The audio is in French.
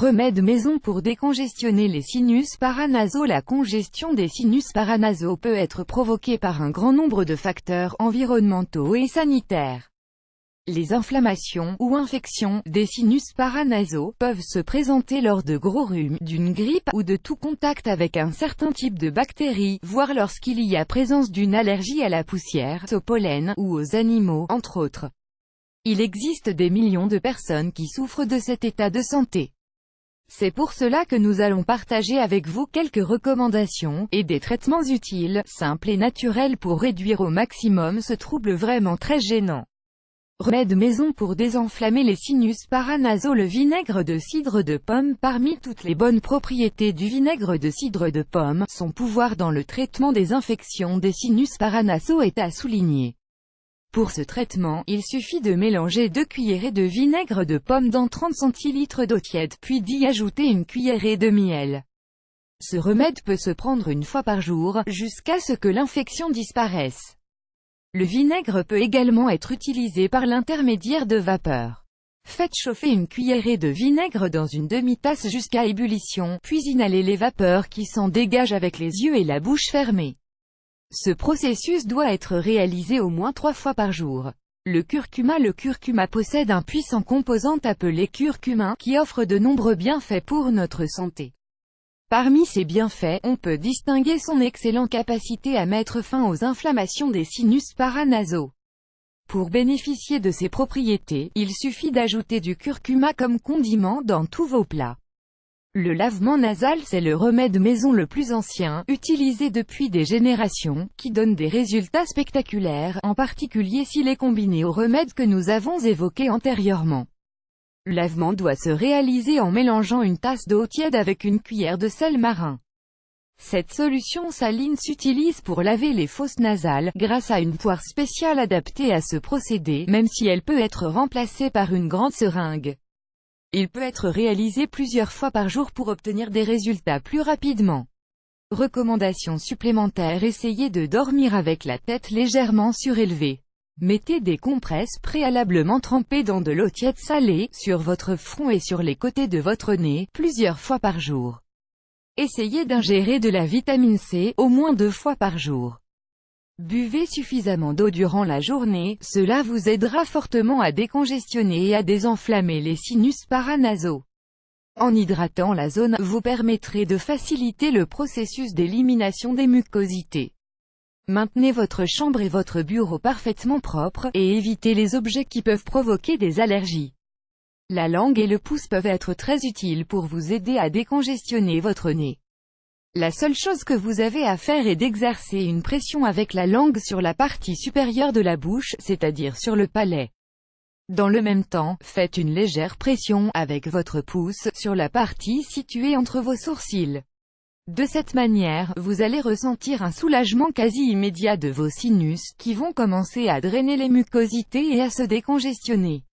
Remède maison pour décongestionner les sinus paranasaux. La congestion des sinus paranasaux peut être provoquée par un grand nombre de facteurs environnementaux et sanitaires. Les inflammations ou infections des sinus paranasaux peuvent se présenter lors de gros rhumes, d'une grippe ou de tout contact avec un certain type de bactéries, voire lorsqu'il y a présence d'une allergie à la poussière, au pollen ou aux animaux, entre autres. Il existe des millions de personnes qui souffrent de cet état de santé. C'est pour cela que nous allons partager avec vous quelques recommandations et des traitements utiles, simples et naturels pour réduire au maximum ce trouble vraiment très gênant. Remède maison pour désenflammer les sinus paranasaux. Le vinaigre de cidre de pomme. Parmi toutes les bonnes propriétés du vinaigre de cidre de pomme, son pouvoir dans le traitement des infections des sinus paranasaux est à souligner. Pour ce traitement, il suffit de mélanger 2 cuillerées de vinaigre de pomme dans 30 centilitres d'eau tiède, puis d'y ajouter une cuillerée de miel. Ce remède peut se prendre une fois par jour, jusqu'à ce que l'infection disparaisse. Le vinaigre peut également être utilisé par l'intermédiaire de vapeur. Faites chauffer une cuillerée de vinaigre dans une demi-tasse jusqu'à ébullition, puis inhalez les vapeurs qui s'en dégagent avec les yeux et la bouche fermée. Ce processus doit être réalisé au moins 3 fois par jour. Le curcuma. Le curcuma possède un puissant composant appelé curcumin, qui offre de nombreux bienfaits pour notre santé. Parmi ces bienfaits, on peut distinguer son excellente capacité à mettre fin aux inflammations des sinus paranasaux. Pour bénéficier de ces propriétés, il suffit d'ajouter du curcuma comme condiment dans tous vos plats. Le lavement nasal. C'est le remède maison le plus ancien, utilisé depuis des générations, qui donne des résultats spectaculaires, en particulier s'il est combiné aux remèdes que nous avons évoqués antérieurement. Le lavement doit se réaliser en mélangeant une tasse d'eau tiède avec une cuillère de sel marin. Cette solution saline s'utilise pour laver les fosses nasales, grâce à une poire spéciale adaptée à ce procédé, même si elle peut être remplacée par une grande seringue. Il peut être réalisé plusieurs fois par jour pour obtenir des résultats plus rapidement. Recommandation supplémentaire. Essayez de dormir avec la tête légèrement surélevée. Mettez des compresses préalablement trempées dans de l'eau tiède salée, sur votre front et sur les côtés de votre nez, plusieurs fois par jour. Essayez d'ingérer de la vitamine C, au moins 2 fois par jour. Buvez suffisamment d'eau durant la journée, cela vous aidera fortement à décongestionner et à désenflammer les sinus paranasaux. En hydratant la zone, vous permettrez de faciliter le processus d'élimination des mucosités. Maintenez votre chambre et votre bureau parfaitement propres, et évitez les objets qui peuvent provoquer des allergies. La langue et le pouce peuvent être très utiles pour vous aider à décongestionner votre nez. La seule chose que vous avez à faire est d'exercer une pression avec la langue sur la partie supérieure de la bouche, c'est-à-dire sur le palais. Dans le même temps, faites une légère pression, avec votre pouce, sur la partie située entre vos sourcils. De cette manière, vous allez ressentir un soulagement quasi immédiat de vos sinus, qui vont commencer à drainer les mucosités et à se décongestionner.